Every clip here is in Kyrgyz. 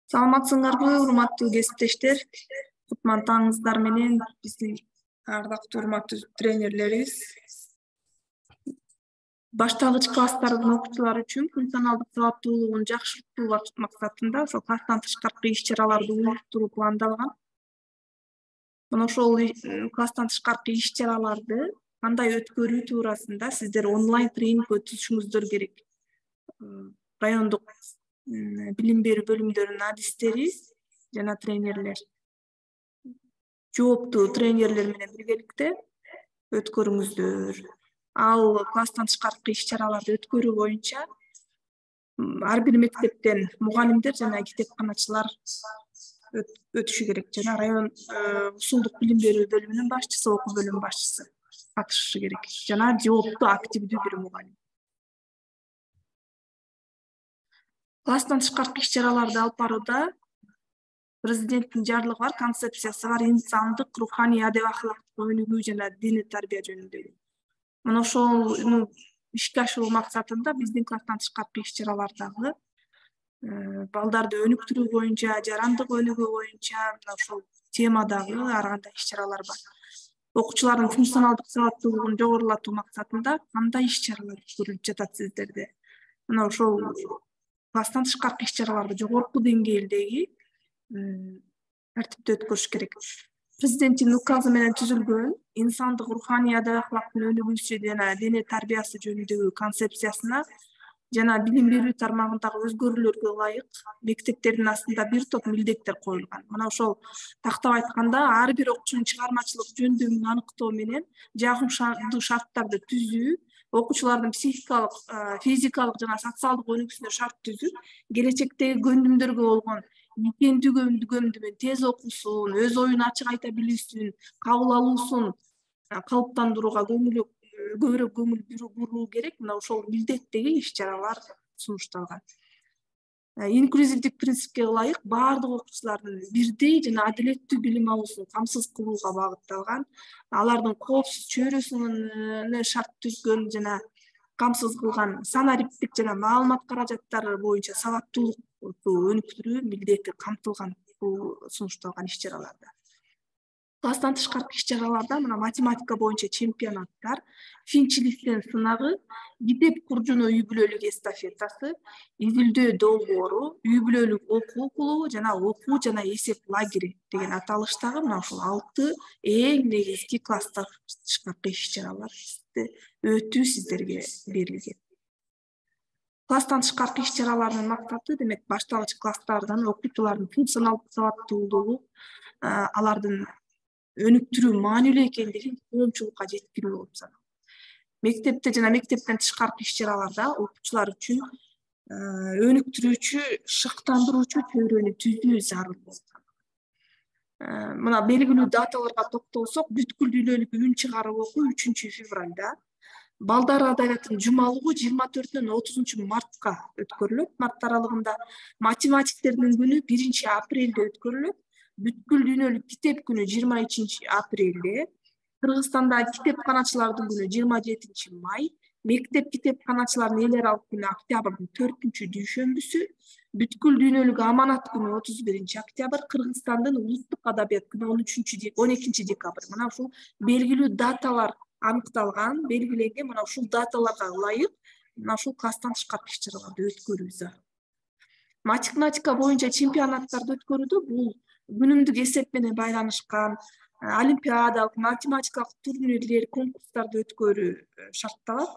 Саламатсыңарбы, урматтуу кесиптештер. Кутман таңыңыздар менен биздин ардактуу урматтуу тренерлерибиз. Башталгыч класстардын окуучулары үчүн функционалдык сабаттуулугун жакшыртуу максатында ошол класстан тышкаркы иш-чараларды уюштуруу пландалган. Мына ошол класстан тышкаркы иш-чараларды кандай өткөрүү туурасында сиздер онлайн тренинг өтүшүңүздөр керек. Райондук билим берүү бөлүмдөрүнүн адистери жана тренерлер жооптуу тренерлер менен биргеликте өткөрүңүздөр. Ал класстан тышкаркы иш-чараларды өткөрүү боюнча ар бир мектептен мугалимдер жана китепканачылар өтүшү керек жана район ушулдук билим берүү бөлүмүнүн башчысы, окуу бөлүмүнүн башчысы катышышы керек жана жооптуу активдүү бир мугалим. Класстан тышкаркы иш-чараларды алып барууда президенттин жарлыгы бар, концепциясы бар, инсандык, руханий, адеп ахлактык өнүгүү жана диний тарбия жөнүндөгү. Мына ошол ишке ашыруу максатында биздин класстан тышкаркы иш-чаралардагы балдарды өнүктүрүү боюнча, жарандык өнүгүү боюнча мына ошол темадагы ар кандай иш-чаралар бар. Окуучулардын функционалдык сабаттуулугун жогорулатуу максатында кандай иш-чаралар өткөрүлүп жатат сиздерде? Мына ошол класстан тышкаркы иш-чараларды жогорку деңгээлдеги тартипте өткөрүш керек. Президенттин указы менен түзүлгөн инсандык, руханий, адеп ахлактын өнүгүүсү жана диний тарбиясы жөнүндөгү концепциясына жана билим берүү тармагындагы өзгөрүүлөргө ылайык мектептердин астында бир топ милдеттер коюлган. Мына ошол тактап айтканда ар бир окуучунун чыгармачылык жөндөмүн аныктоо менен жагымдуу шарттарды түзүү, окуучулардын психикалык, физикалык жана социалдык өнүгүүсүнө шарт түзүп, келечектеги көндүмдөргө болгон икендүү тез окуусун, өз оюн ачык айта билүүсүн, кабыл алуусун калыптандырууга көбүрөөк көңүл буруу керек. Мына ошол милдеттеги иш-чаралар сунушталган. Инклюзивдик принципке ылайык баардык окуучулардын бирдей жана адилеттүү билим алуусун камсыз кылууга багытталган, алардын коопсуз чөйрөсүнө шарт түзгөн жана камсыз кылган санариптик жана маалымат каражаттары боюнча сабаттуулукту өнүктүрүү милдети камтылган бул сунушталган иш-чараларда. Класстан тышкаркы иш-чараларда мына математика боюнча чемпионаттар, Финч-Листен сынагы, китеп куржуну үй бүлөлүк эстафетасы, изилдөө долбоору, үй бүлөлүк окуу клубу жана окуу жана эсеп лагери деген аталыштагы мына ушул 6 эң негизги класстан тышкаркы иш-чаралар өтүү сиздерге берилген. Класстан тышкаркы иш-чаралардын максаты демек башталгыч класстардан окуучулардын функционалдык сабаттуулугу, алардын өнүктүрүү маанилүү экендигин коомчулукка жеткирүү болуп саналат. Мектепте жана мектептен тышкаркы иш-чараларда окуучулар үчүн өнүктүрүүчү, шыктандыруучу чөйрөнү түзүү зарыл болуп саналат. Мына белгилүү даталарга токтолсок, бүткүл дүйнөлүк үн чыгаруу окуу 3 февралда, балдар адабиятынын жумалыгы 24-төн 30 мартка өткөрүлөт. Март аралыгында математиктердин күнү 1 апрелде өткөрүлөт. Бүткүл дүйнөлүк китеп күнү 23 апрелде, Кыргызстанда китепканачылардын күнү 27 май, мектеп китепканачыларынын эл аралык күнү октябрдын 4-дүйшөмбүсү, бүткүл дүйнөлүк аманат күнү 31 октябрь, Кыргызстандын улуттук адабият күнү 12 декабрь. Мына ушул белгилүү даталар аныкталган, белгиленген. Мына ушул даталарга ылайык мына ушул класстан тышкаркы иш-чараларды өткөрүү зарыл. Математика боюнча чемпионаттарды өткөрүүдө бул күнүмдүк эсеп менен байланышкан олимпиадалык, математикалык турнирлер, конкурстарды өткөрүү шартталат.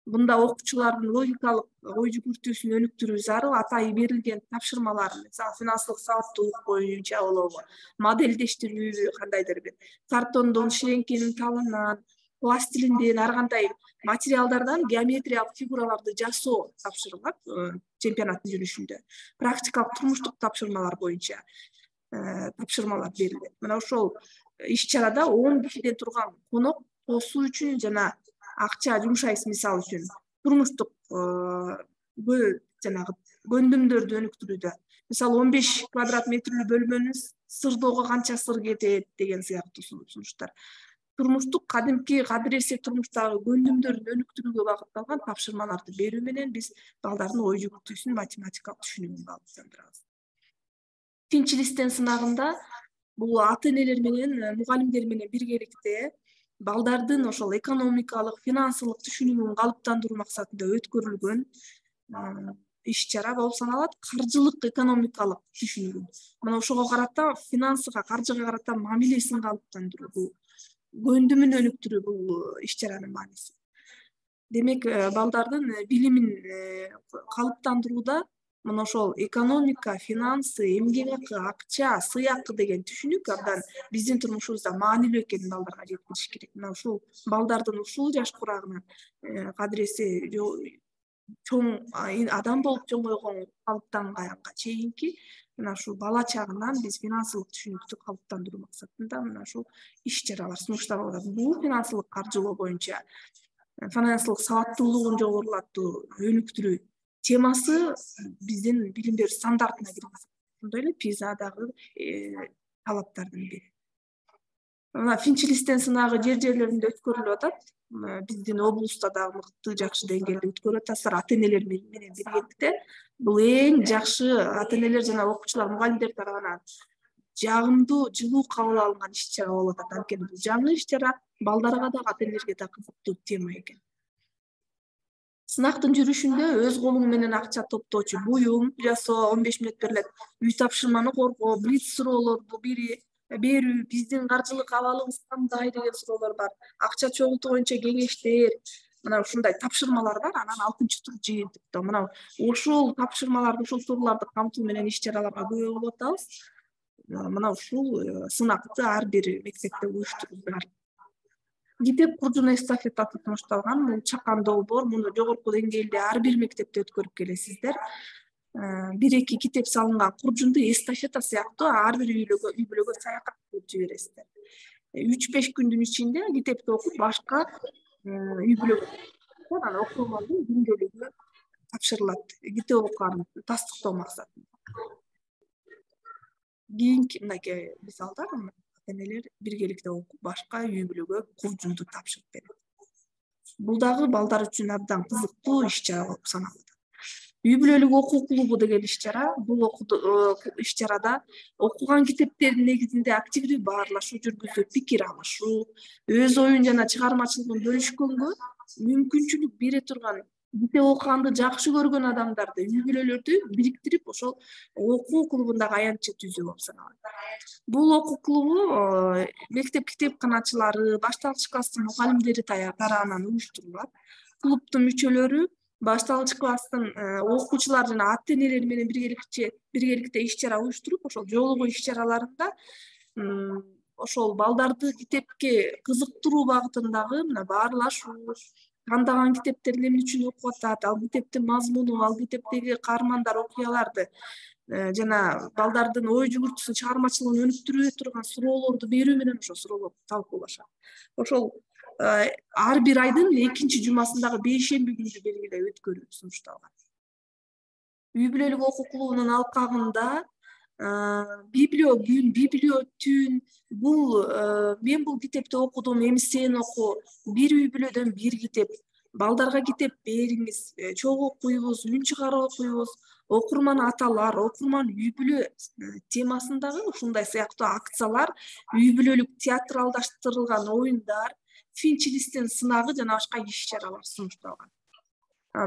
Бунда окуучулардын логикалык ой жүгүртүүсүн өнүктүрүү зарыл. Атайын берилген тапшырмалар, мисалы финансылык сабаттуулук боюнча болобу, модельдештирүү кандайдыр бир картондон ширеңкенин талынан, пластилинден ар кандай материалдардан геометриялык фигураларды жасоо тапшырылат чемпионаттын жүрүшүндө. Практикалык турмуштук тапшырмалар боюнча тапшырмалар берилет. Мына ошол иш-чарада 10 кишиден турган конок косуу үчүн жана акча жумшайсыз, мисалы үчүн турмуштук жанагы көндүмдөрдү өнүктүрүүдө. Мисалы 15 квадрат метрлүү бөлмөнүз сырдоого канча сыр кетет деген сыяктуу сунуштар. Турмуштук кадимки кадыр-эсеп турмуштагы көндүмдөрдү өнүктүрүүгө багытталган тапшырмаларды берүү менен биз балдардын ой жүгүртүүсүн, математикалык түшүнүгүн багыттандырабыз. Финч-Листен сынагында бул ата-энелер менен мугалимдер менен биргеликте балдардын ошол экономикалык, финансылык түшүнүгүн калыптандыруу максатында өткөрүлгөн иш-чара болуп саналат. Каржылык экономикалык түшүнүгүн. Мына ошого карата финансыга, каржыга карата мамилесин калыптандыруу бул көндүмүн өнүктүрүү бул иш-чаранын мааниси. Демек, балдардын билимин калыптандырууда мына ошол экономика, финансы, эмгек акы, акча, сыйакы деген түшүнүк абдан биздин турмушубузда маанилүү экенин балдарга жеткириш керек. Мына ушул балдардын ушул жаш курагынан кадыресе чоң адам болуп чоңойгон калыптанганга чейинки мына ушул бала чагынан биз финансылык түшүнүктү калыптандыруу максатында мына ушул иш-чаралар сунушталып атат. Бул финансылык каржылоо боюнча финансылык сабаттуулугун жогорулатуу, өнүктүрүү темасы биздин билим берүү стандартына киргизилген. Ошондой эле ПИЗАдагы талаптардын бири. Мына Финч-Листен сынагы жерлеринде өткөрүлүп атат. Биздин облуста дагы мыкты жакшы деңгээлде өткөрүп атасыздар ата-энелер менен биргеликте. Бул эң жакшы ата-энелер жана окуучулар, мугалимдер тарабынан жагымдуу, жылуу кабыл алынган иш-чара болуп атат. Анткени бул жаңы иш-чара балдарга дагы, ата-энелерге дагы кызыктуу тема экен. Сынактын жүрүшүндө өз колуң менен акча топтоочу буюм жасоо 15 мүнөт берилет. Үй тапшырманы коргоо, блиц суроолорду берүү, биздин каржылык абалыбыз кандай деген суроолор бар. Акча чогултуу боюнча кеңештер, мына ушундай тапшырмалар бар. Анан 6-тур жыйынтыкта мына ошол тапшырмаларды, ошол турларды камтуу менен иш-чараларга күбө болуп атабыз. Мына ушул сынакты ар бир мектепте уюштурулат. Китеп куржуна эстафетасы сунушталган. Бул чакан долбоор, муну жогорку деңгээлде ар бир мектепте өткөрүп келесиздер. 1-2 китеп салынган куржунду эстафета сыяктуу ар бир үй бүлөгө саякат кылып жибересиздер. 3-5 күндүн ичинде китепти окуп башка үй бүлөгө анан окурмандын күндөлүгү тапшырылат. Китеп окуганын тастыктоо максатында. Кийинки мынакей мисалдар ата-энелер биргеликте окуп башка үй бүлөгө куржунду тапшырып берет. Бул дагы балдар үчүн абдан кызыктуу иш-чара болуп саналат. Үй бүлөлүк окуу клубу деген иш-чара, бул иш-чарада окуган китептердин негизинде активдүү баарлашуу жүргүзүп, пикир алышуу, өз оюн жана чыгармачылыгын бөлүшкөнгө мүмкүнчүлүк бере турган, китеп окуганды жакшы көргөн адамдарды, үй бүлөлөрдү бириктирип, ошол окуу клубундагы аянтча түзүү болуп саналат. Бул окуу клубу мектеп китепканачылары, башталгыч класстын мугалимдери тарабынан уюштурулат. Клубдун мүчөлөрү башталгыч класстын окуучулар жана ата-энелер менен биргеликте иш-чара уюштуруп, ошол жолугуу иш-чараларында ошол балдарды китепке кызыктыруу багытындагы мына баарлашуу, тандаган китептерди эмне үчүн окуп атат, ал китептин мазмуну, ал китептеги каармандар, окуяларды жана балдардын ой жүгүртүүсүн, чыгармачылыгын өнүктүрө турган суроолорду берүү менен ошол суроолорду талкуулашат. Ошол ар бир айдын 2-чи жумасындагы бейшемби күнү белгилеп өткөрүү сунушталган. Үй бүлөлүк окуу клубунун алкагында библио күн, библио түн, мен бул китепти окудум, эми сен оку, бир үй бүлөдөн бир китеп, балдарга китеп бериңиз, чогуу окуйбуз, үн чыгарып окуйбуз, окурман аталар, окурман үй бүлө темасындагы ушундай сыяктуу акциялар, үй бүлөлүк театралдаштырылган оюндар, Финч-Листен сынагы жана башка иш-чаралар сунушталган.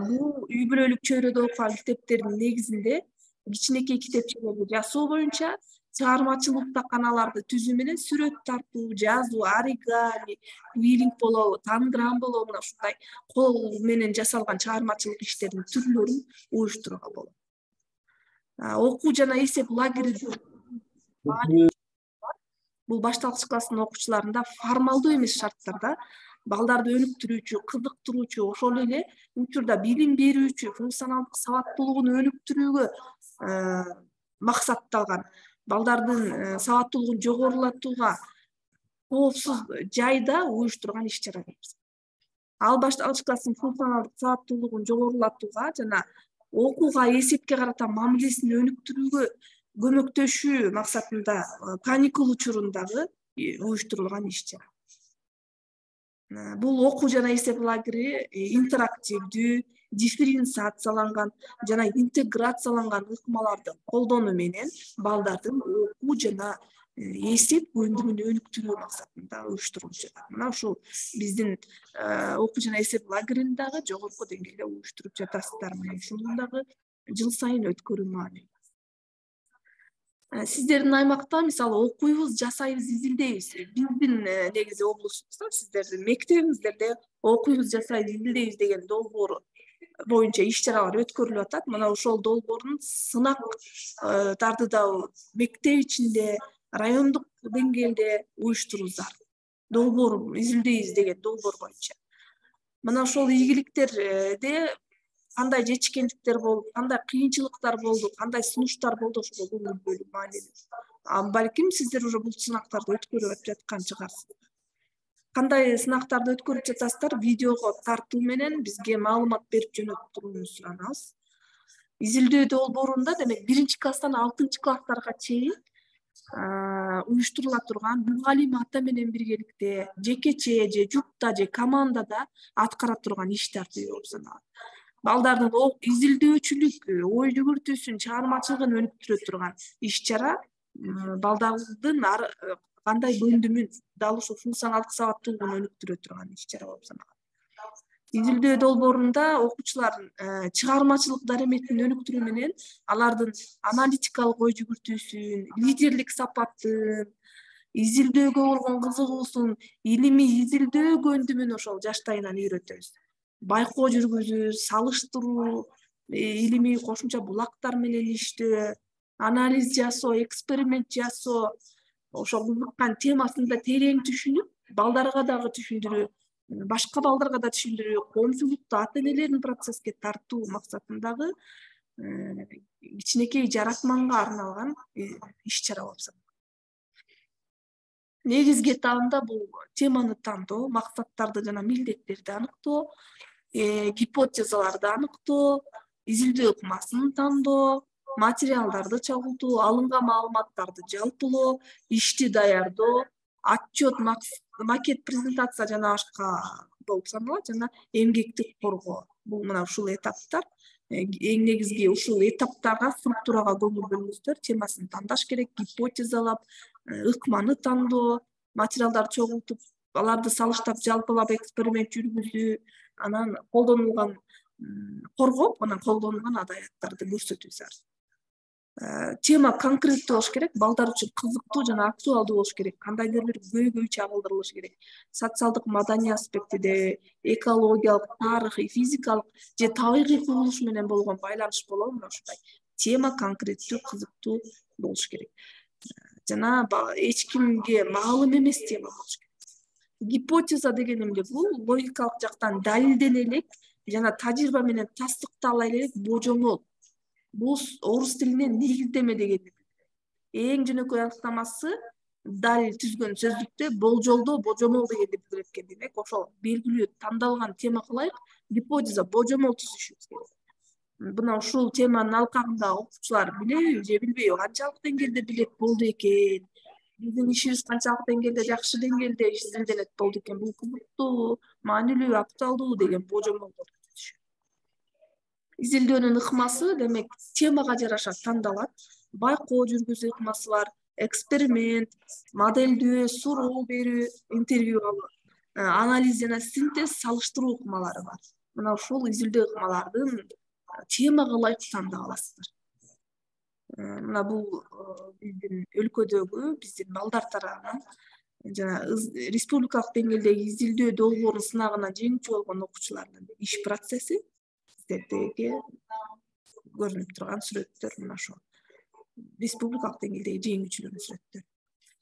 Бул үй бүлөлүк чөйрөдө окуган китептердин негизинде кичинекей китепчелерди жасоо боюнча чыгармачылык укмаканаларды түзүү менен сүрөт тартуу, жазуу, оригами, квиллинг болобу, танграм болобу, мына ушундай кол менен жасалган чыгармачылык иштердин түрлөрүн уюштурууга болот. Окуу жана эсеп лагери бул башталгыч класстын окуучуларында формалдуу эмес шарттарда балдарды өнүктүрүүчү, кызыктыруучу, ошол эле учурда билим берүүчү, функционалдык сабаттуулугун өнүктүрүүгө максатталган, балдардын сабаттуулугун жогорулатууга коопсуз жайда уюштурган иш-чара. Ал башталгыч класстын функционалдык сабаттуулугун жогорулатууга жана окууга, эсепке карата мамилесин өнүктүрүүгө көмөктөшүү максатында каникул учурундагы уюштурулган иш-чара. Бул окуу жана эсеп лагери интерактивдүү, дифференциацияланган жана интеграцияланган ыкмаларды колдонуу менен балдардын окуу жана эсеп өндүрүүнү өнүктүрүү максатында уюштурулуп жатат. Мына ушул биздин окуу жана эсеп лагерин дагы жогорку деңгээлде уюштуруп жатасыздар. Мына ушуну дагы жыл сайын өткөрүү маанилүү. Сиздердин аймакта мисалы окуйбуз, жасайбыз, изилдейбиз. Биздин негизи облустубузда сиздердин мектебиңиздерде окуйбуз, жасайбыз, изилдейбиз деген долбоор боюнча иш-чаралар өткөрүлүп атат. Мына ошол долбоордун сынактарды да мектеп ичинде, райондук деңгээлде уюштуруу зарыл. Долбоор изилдейбиз деген долбоор боюнча. Мына ошол ийгиликтерде кандай жетишкендиктер болуп, кандай кыйынчылыктар болду, кандай сунуштар болду, ошого көңүл бөлүү маанилүү. Балким сиздер уже бул сынактарды өткөрүп жаткан чыгарсыздар. Кандай сынактарды өткөрүп жатасыздар? Видеого тартуу менен бизге маалымат берип жөнөтүп туруңузду суранабыз. Изилдөө долбоорунда демек 1-класстан 6-класстарга чейин уюштурула турган мугалим ата менен биргеликте, жекече же жупта же командада аткара турган иш тартиби болуп саналат. Балдардын изилдөөчүлүк, ой жүгүртүүсүн, чыгармачылыгын өнүктүрө турган иш-чара балдардын кандай бөлүмүн, дал ушул функционалдык сабаттуулугун өнүктүрө турган иш-чара болуп саналат. Изилдөө долбоорунда окуучулардын чыгармачылык дареметин өнүктүрүү менен алардын аналитикалык ой жүгүртүүсүн, лидерлик сапатын, изилдөөгө болгон кызыгуусун, илимий изилдөө көндүмүн ошол жаштайынан үйрөтөбүз. Байкоо жүргүзүү, салыштыруу, илимий кошумча булактар менен иштөө, анализ жасоо, эксперимент жасоо, ошол кызыккан темасында терең түшүнүп, балдарга дагы түшүндүрүү, башка балдарга да түшүндүрүү, коомчулукту, ата-энелерин процесске тартуу максатындагы кичинекей жаратманга арналган иш-чара болуп саналат. Негизги этабында бул теманы тандоо, максаттарды жана милдеттерди аныктоо, гипотезаларды аныктоо, изилдөө ыкмасын тандоо, материалдарды чагылтуу, алынган маалыматтарды жалпылоо, ишти даярдоо, отчет, макет, презентация жана башка болуп саналат, жана эмгекти коргоо. Бул мына ушул этаптар. Эң негизги ушул этаптарга, структурага көңүл бөлүңүздөр. Темасын тандаш керек, гипотезалап, ыкманы тандоо, материалдарды чогултуп, аларды салыштап, жалпылап эксперимент жүргүзүү, анан колдонулган коргоп, анан колдонулган адаяттарды көрсөтүү зарыл. Тема конкреттүү болуш керек, балдар үчүн кызыктуу жана актуалдуу болуш керек. Кандайдыр бир көйгөй чагылдырылышы керек. Социалдык, маданий аспектиде, экологиялык, тарыхый, физикалык же табигый кубулуш менен болгон байланыш болобу, мына ушундай тема конкреттүү, кызыктуу болуш керек. Жана эч кимге маалым эмес тема болуш керек. Гипотеза деген эмне? Бул логикалык жактан далилдене элек жана тажрыйба менен тастыктала элек божомол. Бул орус тилинен негиздеме дегенди. Эң жөнөкөй аныктамасы далил түзгөн сөздүктө болжолдоо божомол дегенди билдирип экен. Демек, ошол белгилүү тандалган темага ылайык гипотеза, божомол түзүшүбүз керек. Мына ушул теманын алкагында окуучулар билеби же билбейби, канчалык деңгээлде билет болду экен, биздин ишибиз канчалык деңгээлде жакшы деңгээлде изилденет болду экен, бул кызыктуу, маанилүү, актуалдуу деген божомолдорду түзүшү. Изилдөөнүн ыкмасы демек темага жараша тандалат. Байкоо жүргүзүү ыкмасы бар, эксперимент, моделдөө, суроо берүү, интервью алуу, анализ жана синтез, салыштыруу ыкмалары бар. Мына ушул изилдөө ыкмалардын темага ылайык тандап аласыздар. Мына бул биздин өлкөдөгү, биздин балдар тарабынан жана республикалык деңгээлдеги изилдөө долбоорунун сынагынан жеңүүчү болгон окуучулардын иш процесси сиздерге көрүнүп турган сүрөттөр мына ошол. Республикалык деңгээлдеги жеңүүчүлөрдүн сүрөттөрү.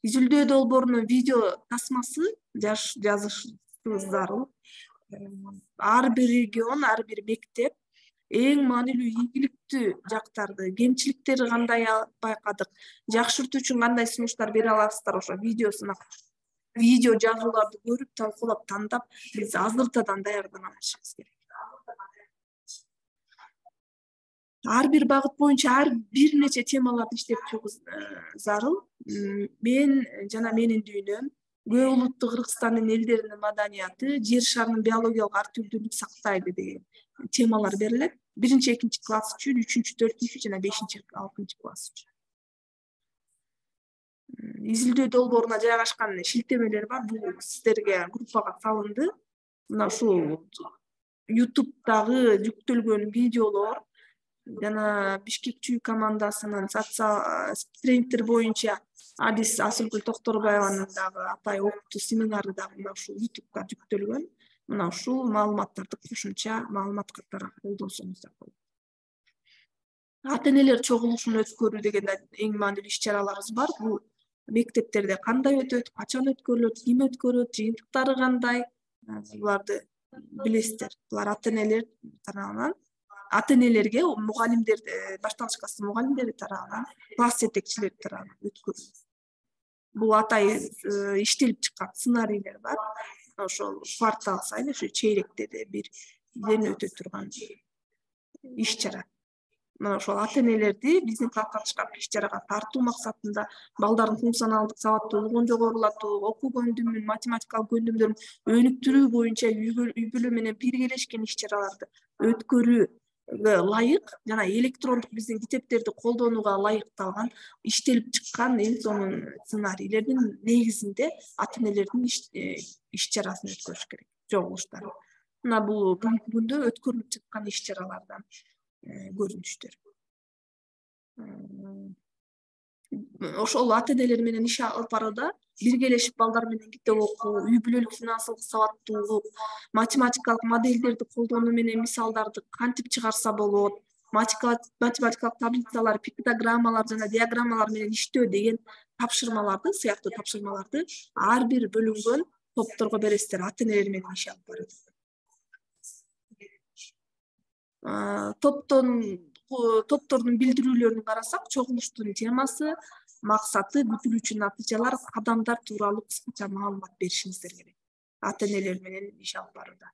Изилдөө долбоорунун видео тасмасы жазышыбыз зарыл. Ар бир регион, ар бир мектеп эң маанилүү ийгиликтүү жактарды, кемчиликтерди кандай байкадык, жакшыртуу үчүн кандай сунуштар бере аласыздар, ошо видео жазууларды көрүп, талкуулап, тандап, биз азыртадан даярдана алышыбыз керек. Ар бир багыт боюнча ар бир нече темаларды иштеп чыгуу зарыл. Мен жана менин дүйнөм Көп улуттуу Кыргызстандын элдеринин маданияты жер шарынын биологиялык ар түрдүүлүгүн сактайды деген темалар берилет. 1-2 класс үчүн, 3-4 жана 5-6 класс үчүн. Изилдөө долбооруна жайгашкан шилтемелер бар. Бул сиздерге группага салынды. Мына ушул YouTube'дагы жүктөлгөн видеолор жана Бишкек чүй командасынын социал трендтер боюнча Адис Асылгүл Токторбаеванын дагы апай окутуу семинары дагы мына ушул YouTube'га жүктөлгөн. Мына ушул маалыматтарды кошумча маалымат катары колдонсоңуздар болот. Ата-энелер чогулушун өткөрүү деген эң маанилүү иш-чараларыбыз бар. Бул мектептерде кандай өтөт, качан өткөрүлөт, ким өткөрөт, жыйынтыктары кандай, буларды билесиздер. Булар ата-энелер тарабынан, ата-энелерге мугалимдер, башталгыч класстын мугалимдери тарабынан, класс жетекчилери тарабынан өткөрүлөт. Бул атайын иштелип чыккан сценарийлер бар. Ошол квартал сайын, ошо чейректе де бир өтө турган иш-чара. Мына ошол ата-энелерди биздин класстан тышкары иш-чарага тартуу максатында балдардын функционалдык сабаттуулугун жогорулатуу, окуу көндүмүн, математикалык көндүмдөрүн өнүктүрүү боюнча үй бүлө менен биргелешкен иш-чараларды өткөрүүгө ылайык жана электрондук биздин китептерди колдонууга ылайыкталган иштелип чыккан эң сонун сценарийлердин негизинде ата-энелердин иш-чарасын өткөрүш керек, чогулуштары. Мына бул бүгүнкү күндө өткөрүлүп чыккан иш-чаралардан көрүнүштөр. Ошол ата-энелер менен иш алып барууда биргелешип балдар менен китеп окуу, үй бүлөлүк финансылык сабаттуулук, математикалык модельдерди колдонуу менен мисалдарды кантип чыгарса болот, математикалык таблицалар, пиктограммалар жана диаграммалар менен иштөө деген сыяктуу тапшырмаларды ар бир бөлүнгөн топторго бересиздер, ата-энелер менен иш алып барып. Топтордун билдирүүлөрүн карасак, чогулуштун темасы, максаты, күтүлүүчү натыйжалар, кадамдар тууралуу кыскача маалымат беришиңиздер керек. Ата-энелер менен иш алып барууда.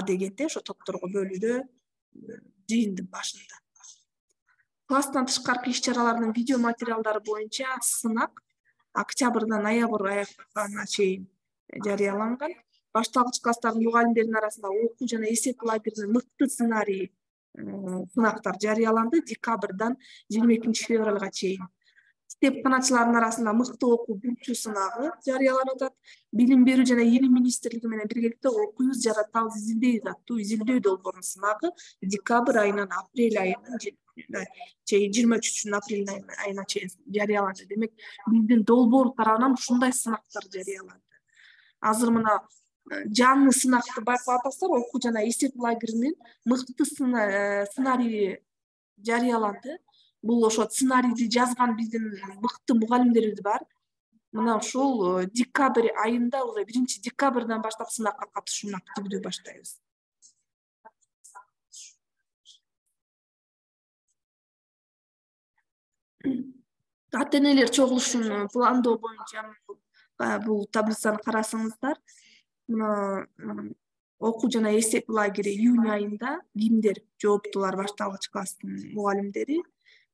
Дегенде ошо топторго бөлүүдө жыйындын башында. Класстан тышкаркы иш-чаралардын видео материалдары боюнча сынак октябрдан ноябрь аяына чейин жарыяланган. Башталгыч класстардын мугалимдеринин арасында окуу жана эсеп лагеринин мыкты сценарийи сынактар жарыяланды. Декабрдан 22 февралга чейин. Китепканачылардын арасында мыкты окуу бурчу сынагы жарыяланып атат. Билим берүү жана илим министрлиги менен биргеликте окуйбуз, жаратабыз, изилдейбиз аттуу изилдөө долбоорунун сынагы декабрь айынан апрель айына чейин 23 апрель айына чейин жарыяланды. Демек, биздин долбоор тарабынан ушундай сынактар жарыяланды. Азыр мына жаңы сынакты байкап атасыздар, окуу жана эсеп лагеринин мыкты сценарийи жарыяланды. Бул ошо сценарийди жазган биздин мыкты мугалимдерибиз бар. Мына ушул декабрь айында, уже 1-декабрдан баштап сынакка катышууну активдүү баштайбыз. Ата-энелер чогулушун пландоо боюнча бул таблицаны карасаңыздар, окуу жана эсеп лагери июнь айында кимдер жооптулар, башталгыч класстын мугалимдери,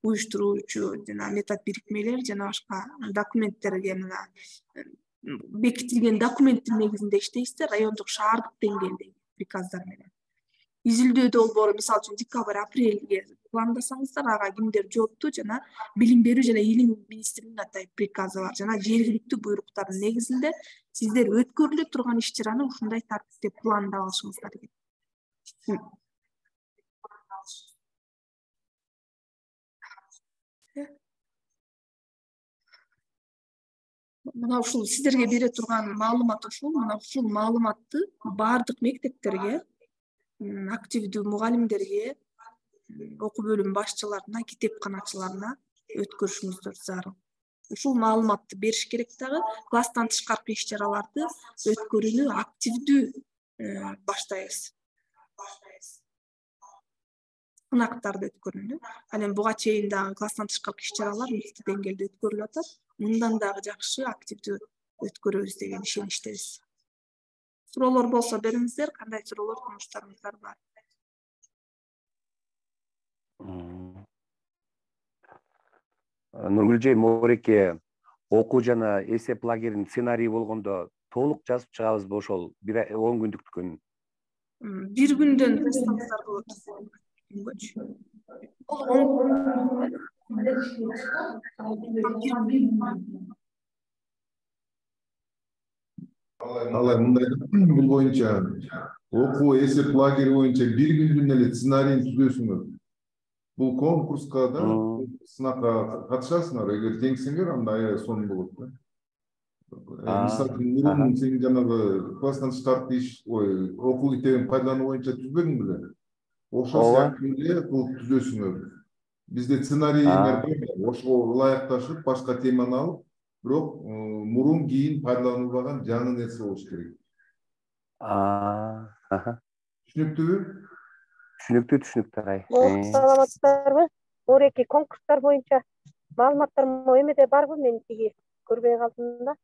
уюштуруучу жана метод бирикмелер жана башка документтерге мына бекитилген документтин негизинде иштейсиздер, райондук, шаардык деңгээлдеги приказдар менен. Изилдөө долбоору мисалы үчүн декабрь, апрелге пландасаңыздар, ага кимдер жоопту жана билим берүү жана илим министрлигинин атайын приказы бар жана жергиликтүү буйруктардын негизинде сиздер өткөрүлө турган иш-чараны ушундай тартипте пландап алышыңыздар керек. Мына ушул сиздерге бере турган маалымат ушул. Мына ушул маалыматты бардык мектептерге, активдүү мугалимдерге, окуу бөлүм башчыларына, китепканачыларына өткөрүшүңүздөр зарыл. Ушул маалыматты бериш керек дагы, класстан тышкаркы иш-чараларды өткөрүүнү активдүү баштайбыз. Сынактарды өткөрүүнү. Ал эми буга чейин дагы класстан тышкаркы иш-чаралар мыкты деңгээлде өткөрүлүп атат. Мындан дагы жакшы, активдүү өткөрөбүз деген ишеничтебиз. Суроолор болсо бериңиздер, кандай суроолор, сунуштарыңыздар бар? Нургүл Мореке, окуу жана эсеп лагеринин сценарийи болгондо толук жазып чыгабызбы ошол 10 күндүктүкүн? Bir günden press-конференция болот. Алай мындай бул боюнча окуу эсеп лагери боюнча bir күндүн эле сценарийин түзөсүңөр. Бул конкурска да сынакка катышасыңар. Эгер жеңсеңер, анда аябай сонун болот да. Мисалы үчүн сен жанагы класстан тышкары иш, окуу китебин пайдалануу боюнча түзбөдүң беле? Ошол сыяктуу эле кылып түзөсүңөр. Бизде сценарийлер бар, ошого ылайыкташып, башка теманы алып, бирок мурун кийин пайдаланылбаган жаңы нерсе болуш керек. Түшүнүктүүбү? Түшүнүктүү агай. Саламатсыздарбы? Ореки конкурстар боюнча маалыматтар эмеде барбы? Мен тиги көрбөй калдым да.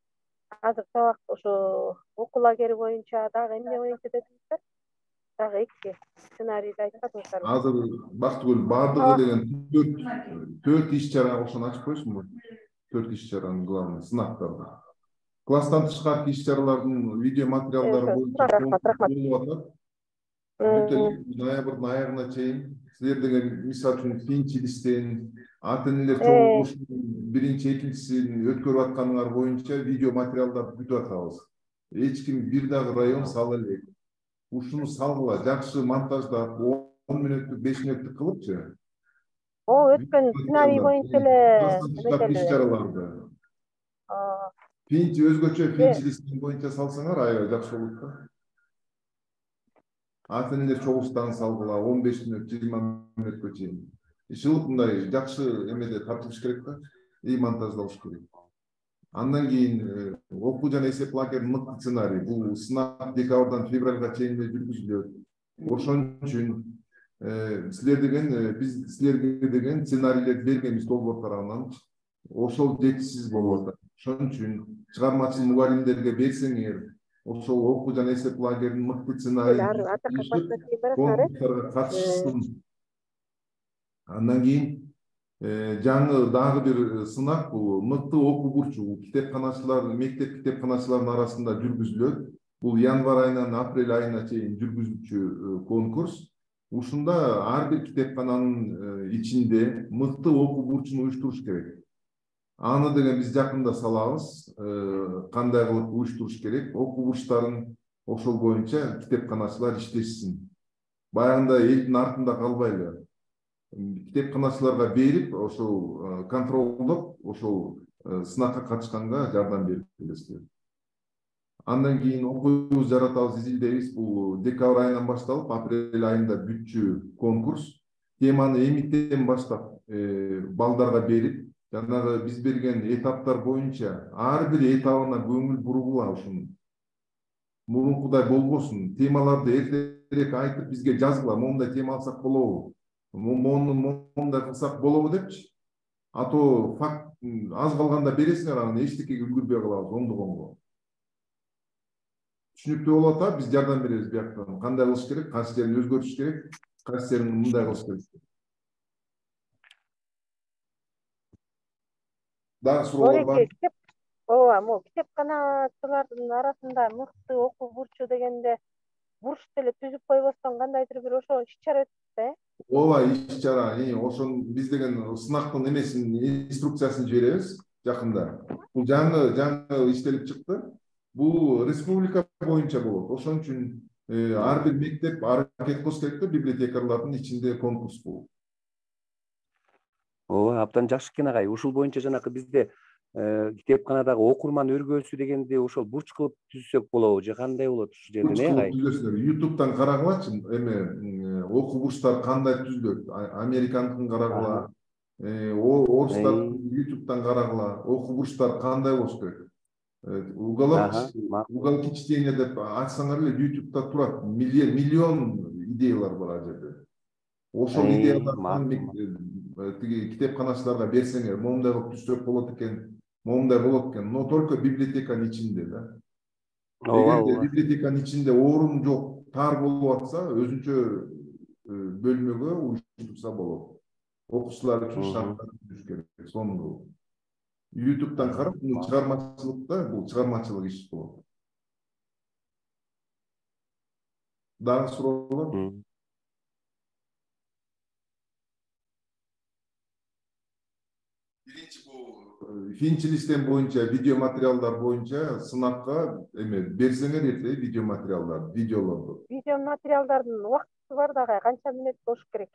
Азыр сабак ошо окуу лагери боюнча дагы эмне боюнча дедиңиздер? Дагы эки сценарийди айтпадыңыздар. Азыр Бактыгүл баардыгы деген 4 иш чара ошону ачып коесуңбу? 4 иш чаранын главный сынактарды. Класстан тышкары иш чаралардын видео материалдары боюнча болуп атат. Ноябрдын аягына чейин силер деген мисалы үчүн Финчилистен ата-энелер чогулушунун биринчи, экинчисин өткөрүп атканыңар боюнча видео материалдарды бүтүп атабыз. Эч ким бир дагы район сала элек. Ушуну салгыла, жакшы монтаждап, 10 мүнөттүк, 5 мүнөттүк кылыпчы. Өткөн сценарий боюнча эле иш чараларды. Финч өзгөчө Финчилистен боюнча салсаңар аябай жакшы болот да. Ата-энелер чогулуштан салгыла 15 мүнөт, 20 мүнөткө чейин. Ишылык мындай жакшы эмеде тартылыш керек да, монтаждалыш керек. Андан кийин окуу жана эсеп лагеринин мыкты сценарий. Бул сынак декабрдан февралга чейин жүргүзүлөт. Ошон үчүн силер деген биз силерге деген сценарийлерди бергенбиз долбоор тарабынан. Ошол жетишсиз болуп атат. Ошон үчүн чыгармачыл мугалимдерге берсеңер, ошол окуу жана эсеп лагеринин мыкты сценарийин конкурстарга катышсын. Андан кийин жаңы дагы бир сынак бул мыкты окуу бурчу китепканачылар, мектеп китепканачыларынын арасында жүргүзүлөт. Бул январь айынан апрель айына чейин жүргүзүлчү конкурс. Ушунда ар бир китепкананын ичинде мыкты окуу бурчун уюштуруш керек. Аны деген биз жакында салабыз. Кандай кылып уюштуруш керек? Окуу бурчтарын ошол боюнча китепканачылар иштешсин. Баягында элдин артында калбайлы. Китепканачыларга берип, ошол контролдоп, ошол сынакка катышканга жардам берип келесиздер. Андан кийин окуйбуз, жаратабыз, изилдейбиз. Бул декабрь айынан башталып, апрель айында бүтчү конкурс. Теманы эмиттен баштап балдарга берип, жанагы биз берген этаптар боюнча ар бир этабына көңүл бургула ушунун. Мурункудай болбосун. Темаларды эртерээк айтып бизге жазгыла. Мондай тема алсак болобу? Мондай кылсак болобу депчи. А то факт аз калганда бересиңер, анан эчтекеге үлгүрбөй калабыз, оңдогонго. Түшүнүктүү болуп атат, биз жардам беребиз бияктан. Кандай кылыш керек, кайсы жерин өзгөртүш керек, кайсы жерин мындай кылыш керек. Дагы суроолор бар? Ооба, могу китепканачылардын арасында мыкты окуу бурчу дегенде бурчту эле түзүп койбостон кандайдыр бир ошо иш чара өттү, Ооба, иш чара. Ошон биз деген сынактын эмесин, инструкциясын жиберебиз жакында. Бул жаңы иштелип чыкты. Бул республика боюнча болот. Ошон үчүн ар бир мектеп аракет кылыш керек да, библиотекарлардын ичинде конкурс болуп. Ооба, абдан жакшы экен агай. Ушул боюнча жанакы бизде китепканадагы окурман өргөөсү дегенди ошол бурч кылып түзсөк болобу же кандай болот ушул жерден, агай? YouTube'дан карагылачы, окуу бурчтар кандай түзүлөт? Американдыкын карагыла, орустар YouTube'дан карагыла, окуу бурчтар кандай болуш керек? Уголки чтения деп ачсаңар эле YouTube'да турат. Миллион идеялар бар ал жерде. Ошол идеялардан тиги китепканачыларга берсеңер, момундай кылып түзсөк болот экен, момундай болот экен, но только библиотеканын ичинде да. Эгерде библиотеканын ичинде орун жок, тар болуп атса, өзүнчө бөлмөгө уюштурса болот. Окуучулар үчүн шарттар түзүш керек. Сонун. YouTube'dan карап, бул чыгармачылыкта, бул чыгармачылык иш болот. Дагы суроолор? Биринчи бул Финч боюнча, видео материалдар боюнча сынакка берсеңер эрте видео материалдар, видеолорду. Видео материалдардын убакыты бар дагы, канча мүнөт болуш керек?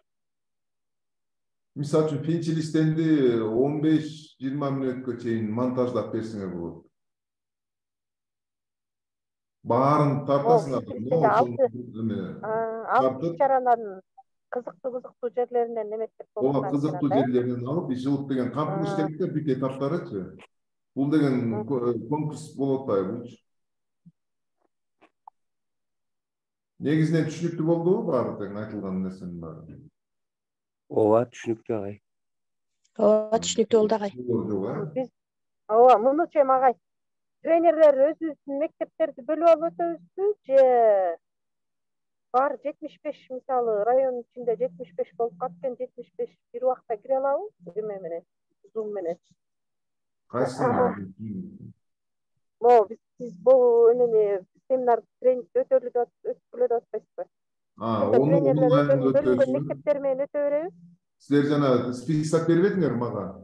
Мисалы үчүн Финч 15-20 мүнөткө чейин монтаждап берсеңер болот. Баарын тартасыңар. Алып чаралардын кызыктуу жерлеринен эметип Ооба, кызыктуу жерлеринен алып, жылып деген камтылыш керек да, бүт этаптарычы. Бул деген конкурс болуп атпайбы? Негизинен түшүнүктүү болдубу баары тең айтылган нерсенин баары? Ооба, түшүнүктүү агай. Ооба, түшүнүктүү болду агай. Биз ооба, мунучу эми агай, тренерлер өзүбүздүн мектептерди бөлүп алып өтөбүзбү же бар 75 мисалы районун ичинде 75 болуп калыпкен, 75 бир убакта кире алабы эме менен, Zoom менен? Кайсысын? Биз бул эмени семинар тренингди өткөрүлөт деп атпайсызбы? Тренерлер өздөрүнүн бөлүнгөн мектептери менен өтө беребиз. Силер жана список бербедиңер мага?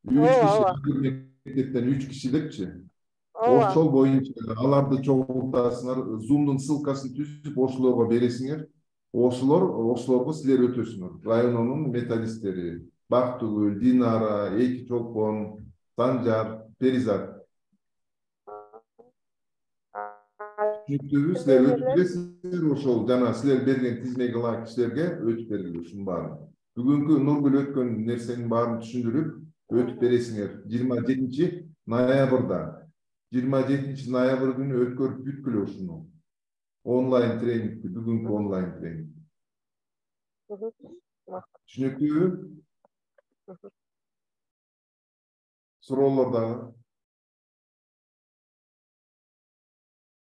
3 киши мектептен 3 киши депчи. Ошол боюнча аларды чогултасыңар, Zoom'дун ссылкасын түзүп, ошолорго бересиңер. Ошолорго силер өтөсүңөр. Районунун методисттери, Бактыгүл, Динара, Эки Чолпон, Санжар, Перизат. Түшүнүктүүбү? Силер өтүп бересиңер, ошол жана силер берген тизмеге ылайык кишилерге өтүп берилет ушунун баарын. Бүгүнкү Нургүл өткөн нерсенин баарын түшүндүрүп, өтүп бересиңер. 27 ноябрда. 27 ноябрь күнү өткөрүп бүткүлө ушуну. Онлайн тренингди, бүгүнкү онлайн тренинг. Түшүнүктүүбү? Суроолор дагы?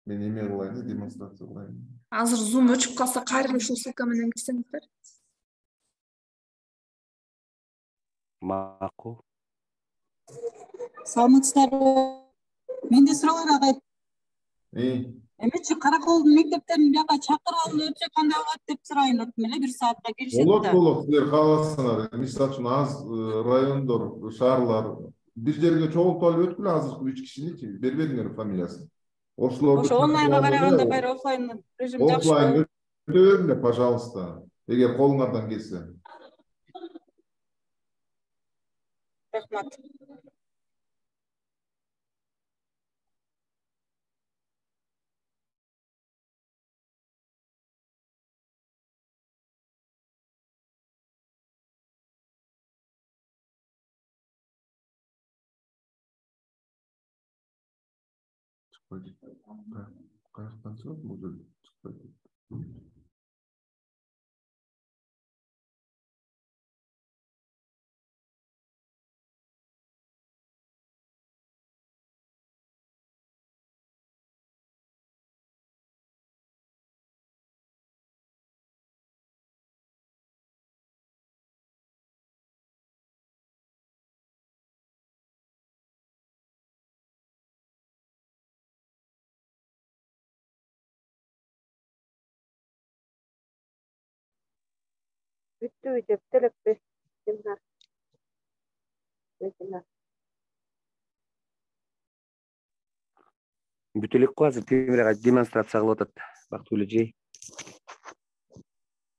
Мен эме кылайын, демонстрация кылайын. Азыр Zoom өчүп калса, кайра ушул ссылка менен кирсеңиздер. Макул. Саламатсыздарбы? Менде суроолор агай. Эмечи Караколдун мектептерин бияка чакырып алып өтсө кандай болот деп сурайын өттүм эле, 1 саатка киришет да. Болот, силер кааласаңар, мисалы үчүн аз райондор, шаарлар бир жерге чогултуп алып өткүлө азыркы 3 кишини, бербедиңер фамилиясын. Ошо онлайнга караганда байра офлайн режим жакшы. Офлайн өтө бергиле, пожалуйста, эгер колуңардан келсе. Рахмат. Каяктан чыгат бул жерде? Чыкпайт. Бүттүбү же бүтө элекпи? Бүтө элек го, азыр Темир агай демонстрация кылып атат. Бактыгүл эжей.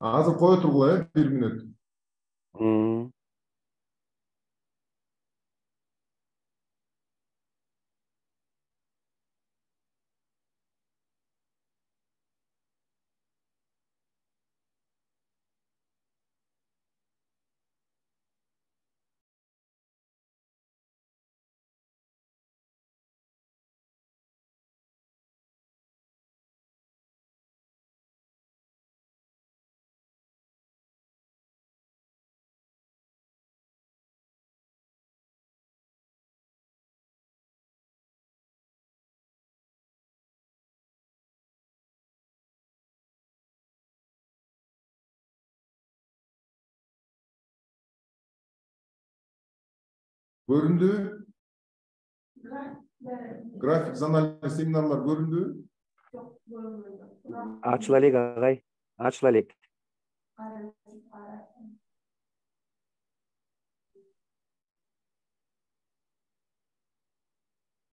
Азыр кое тургула, 1 мүнөт. Көрүндүбү? Grafik aнализ семинарлар көрүндү? Açıla elek agay. Açıla elek.